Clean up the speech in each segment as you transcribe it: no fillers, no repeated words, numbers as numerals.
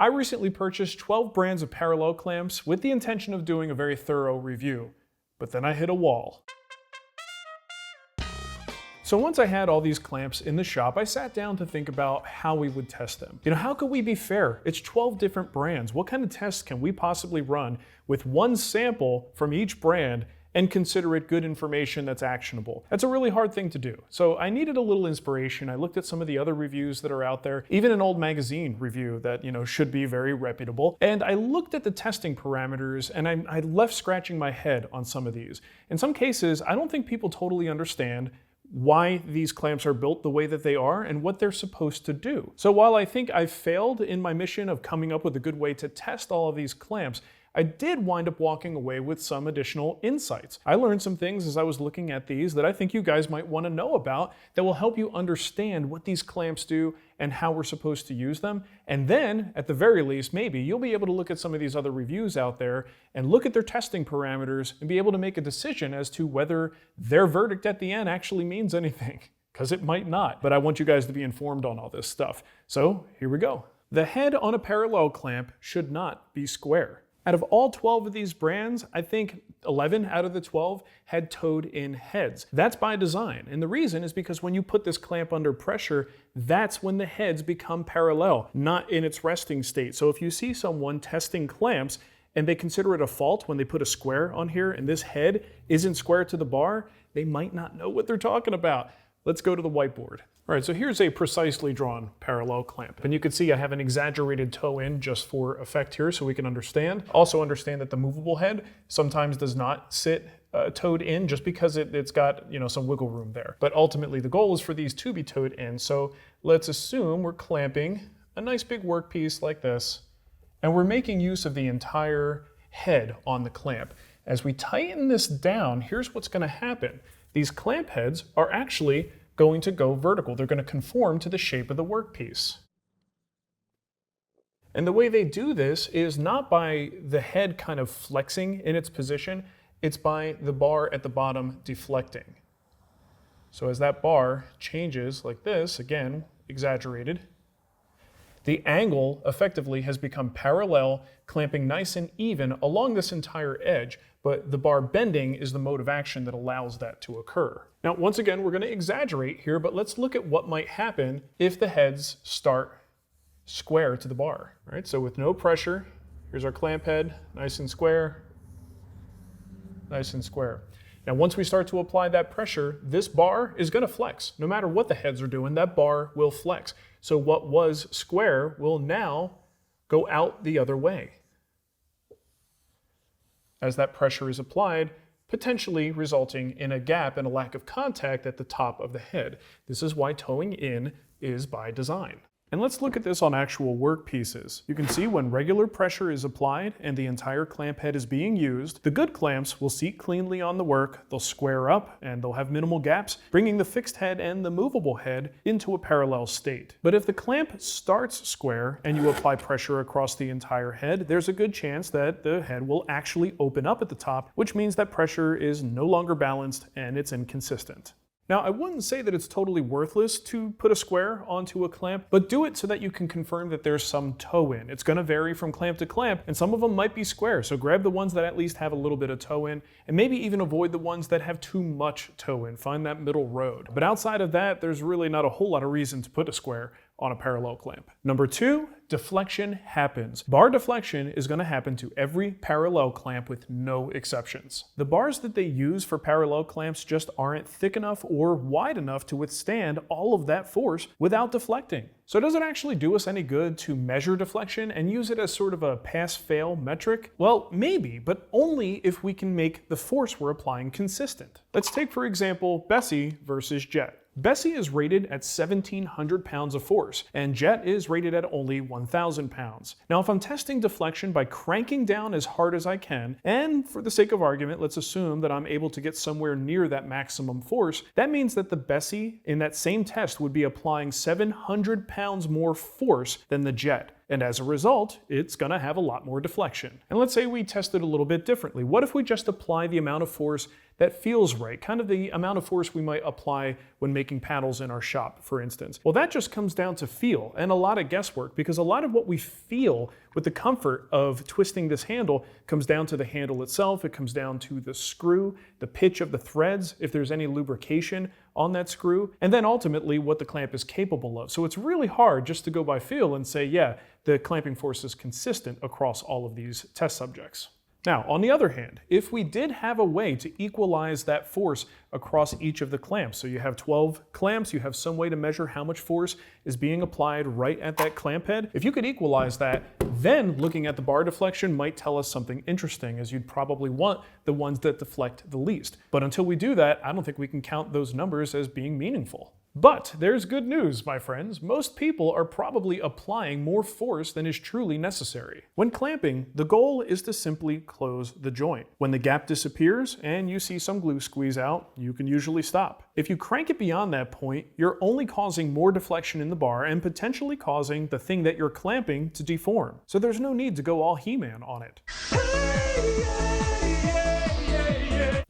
I recently purchased 12 brands of parallel clamps with the intention of doing a very thorough review, but then I hit a wall. So once I had all these clamps in the shop, I sat down to think about how we would test them. How could we be fair? It's 12 different brands. What kind of tests can we possibly run with one sample from each brand and consider it good information that's actionable? That's a really hard thing to do. So I needed a little inspiration. I looked at some of the other reviews that are out there, even an old magazine review that should be very reputable. And I looked at the testing parameters and I left scratching my head on some of these. In some cases, I don't think people totally understand why these clamps are built the way that they are and what they're supposed to do. So while I think I've failed in my mission of coming up with a good way to test all of these clamps, I did wind up walking away with some additional insights. I learned some things as I was looking at these that I think you guys might want to know about that will help you understand what these clamps do and how we're supposed to use them. And then, at the very least, maybe you'll be able to look at some of these other reviews out there and look at their testing parameters and be able to make a decision as to whether their verdict at the end actually means anything, because it might not. But I want you guys to be informed on all this stuff. So here we go. The head on a parallel clamp should not be square. Out of all 12 of these brands, I think 11 out of the 12 had toed-in heads. That's by design, and the reason is because when you put this clamp under pressure, that's when the heads become parallel, not in its resting state. So if you see someone testing clamps and they consider it a fault when they put a square on here and this head isn't square to the bar, they might not know what they're talking about. Let's go to the whiteboard. All right, so here's a precisely drawn parallel clamp. And you can see I have an exaggerated toe in just for effect here so we can understand. Also understand that the movable head sometimes does not sit toed in just because it's got some wiggle room there. But ultimately the goal is for these to be toed in. So let's assume we're clamping a nice big workpiece like this, and we're making use of the entire head on the clamp. As we tighten this down, here's what's going to happen. These clamp heads are actually going to go vertical. They're going to conform to the shape of the workpiece. And the way they do this is not by the head kind of flexing in its position, it's by the bar at the bottom deflecting. So as that bar changes like this, again, exaggerated, the angle effectively has become parallel, clamping nice and even along this entire edge, but the bar bending is the mode of action that allows that to occur. Now, once again, we're going to exaggerate here, but let's look at what might happen if the heads start square to the bar. All right, so with no pressure, here's our clamp head, nice and square, nice and square. Now, once we start to apply that pressure, this bar is going to flex. No matter what the heads are doing, that bar will flex. So what was square will now go out the other way as that pressure is applied, potentially resulting in a gap and a lack of contact at the top of the head. This is why toeing in is by design. And let's look at this on actual work pieces. You can see when regular pressure is applied and the entire clamp head is being used, the good clamps will seat cleanly on the work, they'll square up, and they'll have minimal gaps, bringing the fixed head and the movable head into a parallel state. But if the clamp starts square and you apply pressure across the entire head, there's a good chance that the head will actually open up at the top, which means that pressure is no longer balanced and it's inconsistent. Now, I wouldn't say that it's totally worthless to put a square onto a clamp, but do it so that you can confirm that there's some toe in. It's going to vary from clamp to clamp, and some of them might be square, so grab the ones that at least have a little bit of toe in, and maybe even avoid the ones that have too much toe in. Find that middle road. But outside of that, there's really not a whole lot of reason to put a square on a parallel clamp. Number 2, deflection happens. Bar deflection is going to happen to every parallel clamp with no exceptions. The bars that they use for parallel clamps just aren't thick enough or wide enough to withstand all of that force without deflecting. So does it actually do us any good to measure deflection and use it as sort of a pass-fail metric? Well, maybe, but only if we can make the force we're applying consistent. Let's take, for example, Bessey versus Jet. Bessey is rated at 1,700 pounds of force, and Jet is rated at only 1,000 pounds. Now, if I'm testing deflection by cranking down as hard as I can, and for the sake of argument, let's assume that I'm able to get somewhere near that maximum force, that means that the Bessey in that same test would be applying 700 pounds more force than the Jet. And as a result, it's gonna have a lot more deflection. And let's say we test it a little bit differently. What if we just apply the amount of force that feels right, kind of the amount of force we might apply when making panels in our shop, for instance? Well, that just comes down to feel and a lot of guesswork, because a lot of what we feel with the comfort of twisting this handle comes down to the handle itself. It comes down to the screw, the pitch of the threads, if there's any lubrication on that screw, and then ultimately what the clamp is capable of. So it's really hard just to go by feel and say, yeah, the clamping force is consistent across all of these test subjects. Now, on the other hand, if we did have a way to equalize that force across each of the clamps, so you have 12 clamps, you have some way to measure how much force is being applied right at that clamp head. If you could equalize that, then looking at the bar deflection might tell us something interesting, as you'd probably want the ones that deflect the least. But until we do that, I don't think we can count those numbers as being meaningful. But there's good news, my friends. Most people are probably applying more force than is truly necessary. When clamping, the goal is to simply close the joint. When the gap disappears and you see some glue squeeze out, you can usually stop. If you crank it beyond that point, you're only causing more deflection in the bar and potentially causing the thing that you're clamping to deform. So there's no need to go all He-Man on it.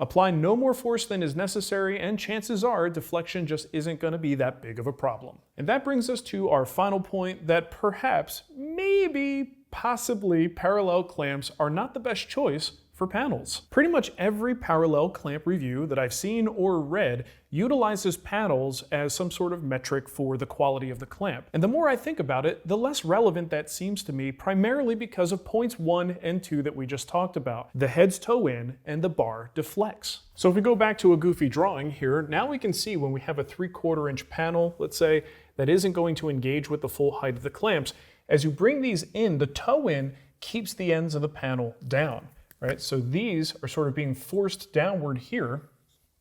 Apply no more force than is necessary, and chances are deflection just isn't going to be that big of a problem. And that brings us to our final point, that perhaps, maybe, possibly, parallel clamps are not the best choice for panels. Pretty much every parallel clamp review that I've seen or read utilizes panels as some sort of metric for the quality of the clamp. And the more I think about it, the less relevant that seems to me, primarily because of points 1 and 2 that we just talked about. The heads toe in and the bar deflects. So if we go back to a goofy drawing here, now we can see when we have a 3/4 inch panel, let's say, that isn't going to engage with the full height of the clamps, as you bring these in, the toe in keeps the ends of the panel down. Right? So these are sort of being forced downward here,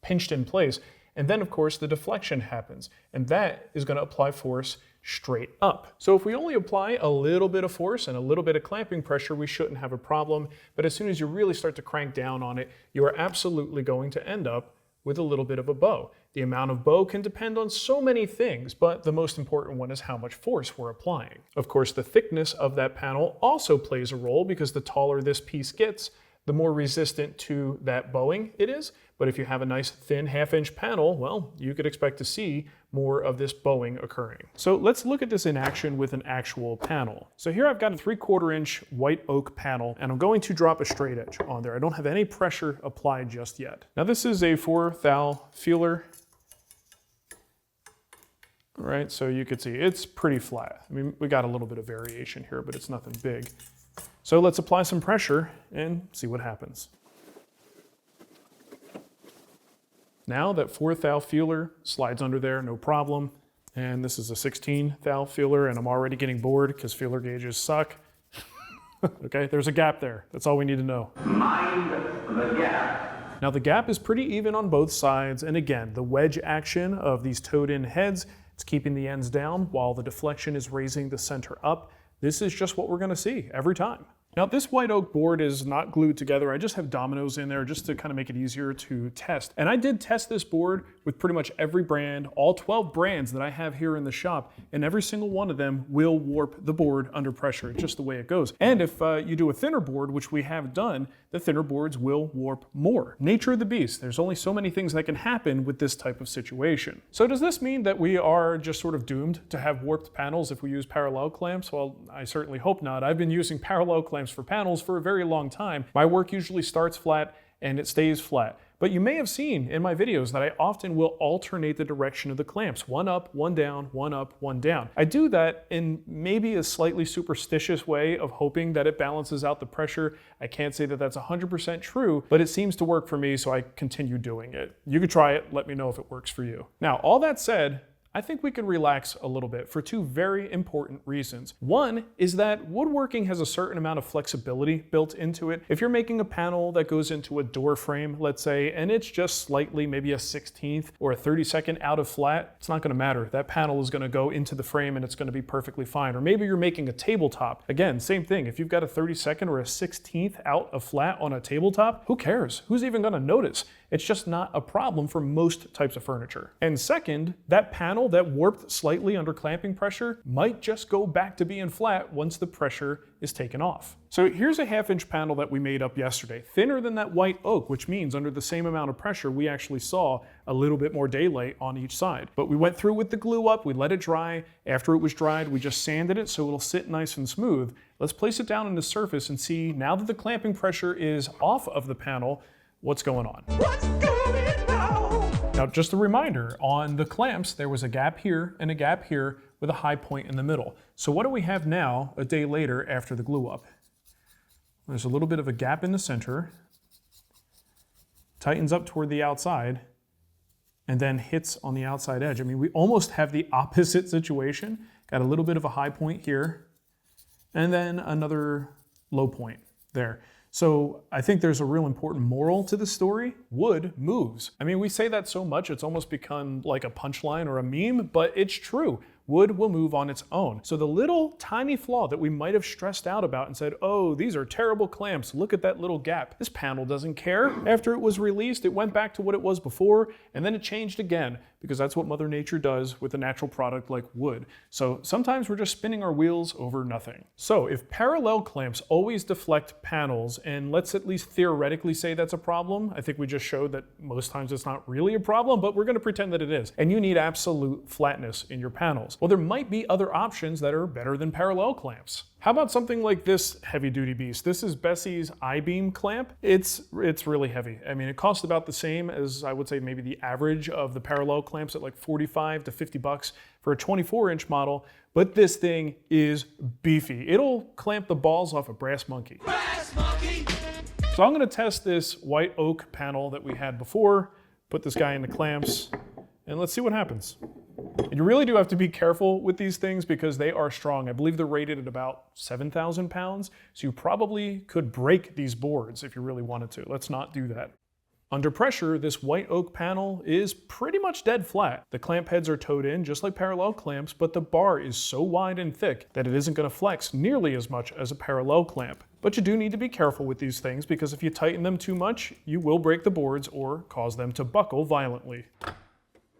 pinched in place, and then of course the deflection happens, and that is going to apply force straight up. So if we only apply a little bit of force and a little bit of clamping pressure, we shouldn't have a problem, but as soon as you really start to crank down on it, you are absolutely going to end up with a little bit of a bow. The amount of bow can depend on so many things, but the most important one is how much force we're applying. Of course, the thickness of that panel also plays a role, because the taller this piece gets, the more resistant to that bowing it is. But if you have a nice thin 1/2 inch panel, well, you could expect to see more of this bowing occurring. So let's look at this in action with an actual panel. So here I've got a 3/4 inch white oak panel, and I'm going to drop a straight edge on there. I don't have any pressure applied just yet. Now this is a 4 thou feeler. All right, so you can see it's pretty flat. I mean, we got a little bit of variation here, but it's nothing big. So let's apply some pressure and see what happens. Now that 4 thou feeler slides under there, no problem. And this is a 16 thou feeler, and I'm already getting bored because feeler gauges suck. Okay, there's a gap there. That's all we need to know. Mind the gap. Now the gap is pretty even on both sides, and again, the wedge action of these toed-in heads, it's keeping the ends down while the deflection is raising the center up. This is just what we're going to see every time. Now this white oak board is not glued together. I just have dominoes in there just to kind of make it easier to test. And I did test this board with pretty much every brand, all 12 brands that I have here in the shop, and every single one of them will warp the board under pressure. It's just the way it goes. And if you do a thinner board, which we have done, the thinner boards will warp more. Nature of the beast. There's only so many things that can happen with this type of situation. So does this mean that we are just sort of doomed to have warped panels if we use parallel clamps? Well, I certainly hope not. I've been using parallel clamps for panels for a very long time. My work usually starts flat and it stays flat. But you may have seen in my videos that I often will alternate the direction of the clamps. One up, one down, one up, one down. I do that in maybe a slightly superstitious way of hoping that it balances out the pressure. I can't say that that's 100% true, but it seems to work for me, so I continue doing it. You could try it, let me know if it works for you. Now, all that said, I think we can relax a little bit for 2 very important reasons. One is that woodworking has a certain amount of flexibility built into it. If you're making a panel that goes into a door frame, let's say, and it's just slightly, maybe a 1/16th or a 32nd out of flat, it's not going to matter. That panel is going to go into the frame and it's going to be perfectly fine. Or maybe you're making a tabletop. Again, same thing. If you've got a 32nd or a 1/16th out of flat on a tabletop, who cares? Who's even going to notice? It's just not a problem for most types of furniture. And second, that panel panel that warped slightly under clamping pressure might just go back to being flat once the pressure is taken off. So here's a 1/2-inch panel that we made up yesterday, thinner than that white oak, which means under the same amount of pressure, we actually saw a little bit more daylight on each side. But we went through with the glue up, we let it dry. After it was dried, we just sanded it so it'll sit nice and smooth. Let's place it down on the surface and see, now that the clamping pressure is off of the panel, what's going on. What's going on? Now, just a reminder, on the clamps, there was a gap here and a gap here with a high point in the middle. So what do we have now, a day later after the glue up? There's a little bit of a gap in the center, tightens up toward the outside, and then hits on the outside edge. I mean, we almost have the opposite situation. Got a little bit of a high point here, and then another low point there. So I think there's a real important moral to the story. Wood moves. I mean, we say that so much, it's almost become like a punchline or a meme, but it's true. Wood will move on its own. So the little tiny flaw that we might have stressed out about and said, oh, these are terrible clamps, look at that little gap. This panel doesn't care. After it was released, it went back to what it was before, and then it changed again, because that's what Mother Nature does with a natural product like wood. So sometimes we're just spinning our wheels over nothing. So if parallel clamps always deflect panels, and let's at least theoretically say that's a problem, I think we just showed that most times it's not really a problem, but we're gonna pretend that it is. And you need absolute flatness in your panels. Well, there might be other options that are better than parallel clamps. How about something like this heavy-duty beast? This is Bessey's I-beam clamp. It's really heavy. I mean, it costs about the same as, I would say, maybe the average of the parallel clamps at like 45 to 50 bucks for a 24-inch model, but this thing is beefy. It'll clamp the balls off a brass monkey. Brass monkey! So I'm gonna test this white oak panel that we had before, put this guy in the clamps, and let's see what happens. And you really do have to be careful with these things because they are strong. I believe they're rated at about 7,000 pounds, so you probably could break these boards if you really wanted to. Let's not do that. Under pressure, this white oak panel is pretty much dead flat. The clamp heads are towed in just like parallel clamps, but the bar is so wide and thick that it isn't going to flex nearly as much as a parallel clamp. But you do need to be careful with these things because if you tighten them too much, you will break the boards or cause them to buckle violently.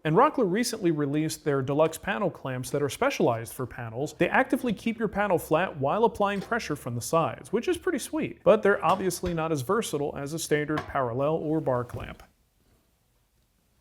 And Rockler recently released their Deluxe panel clamps that are specialized for panels. They actively keep your panel flat while applying pressure from the sides, which is pretty sweet, but they're obviously not as versatile as a standard parallel or bar clamp.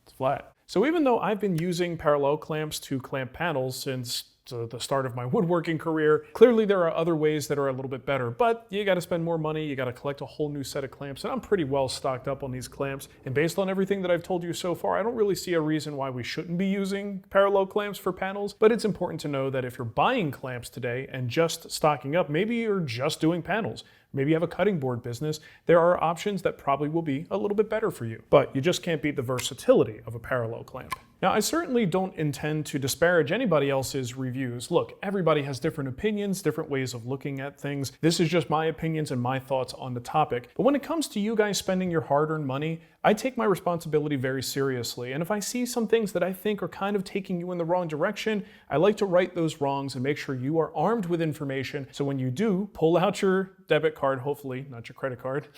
It's flat. So even though I've been using parallel clamps to clamp panels since the start of my woodworking career, clearly there are other ways that are a little bit better, but you gotta spend more money, you gotta collect a whole new set of clamps, and I'm pretty well stocked up on these clamps, and based on everything that I've told you so far, I don't really see a reason why we shouldn't be using parallel clamps for panels, but it's important to know that if you're buying clamps today and just stocking up, maybe you're just doing panels, maybe you have a cutting board business, there are options that probably will be a little bit better for you, but you just can't beat the versatility of a parallel clamp. Now, I certainly don't intend to disparage anybody else's reviews. Look, everybody has different opinions, different ways of looking at things. This is just my opinions and my thoughts on the topic. But when it comes to you guys spending your hard-earned money, I take my responsibility very seriously. And if I see some things that I think are kind of taking you in the wrong direction, I like to right those wrongs and make sure you are armed with information. So when you do, pull out your debit card, hopefully, not your credit card.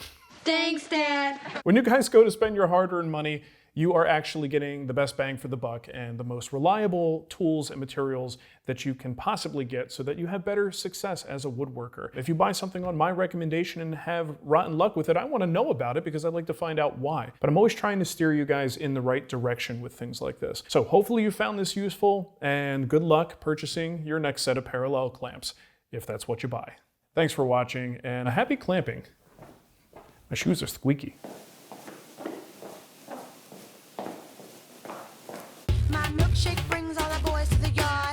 Thanks, Dad. When you guys go to spend your hard-earned money, you are actually getting the best bang for the buck and the most reliable tools and materials that you can possibly get so that you have better success as a woodworker. If you buy something on my recommendation and have rotten luck with it, I want to know about it because I'd like to find out why. But I'm always trying to steer you guys in the right direction with things like this. So hopefully you found this useful, and good luck purchasing your next set of parallel clamps, if that's what you buy. Thanks for watching, and a happy clamping. My shoes are squeaky.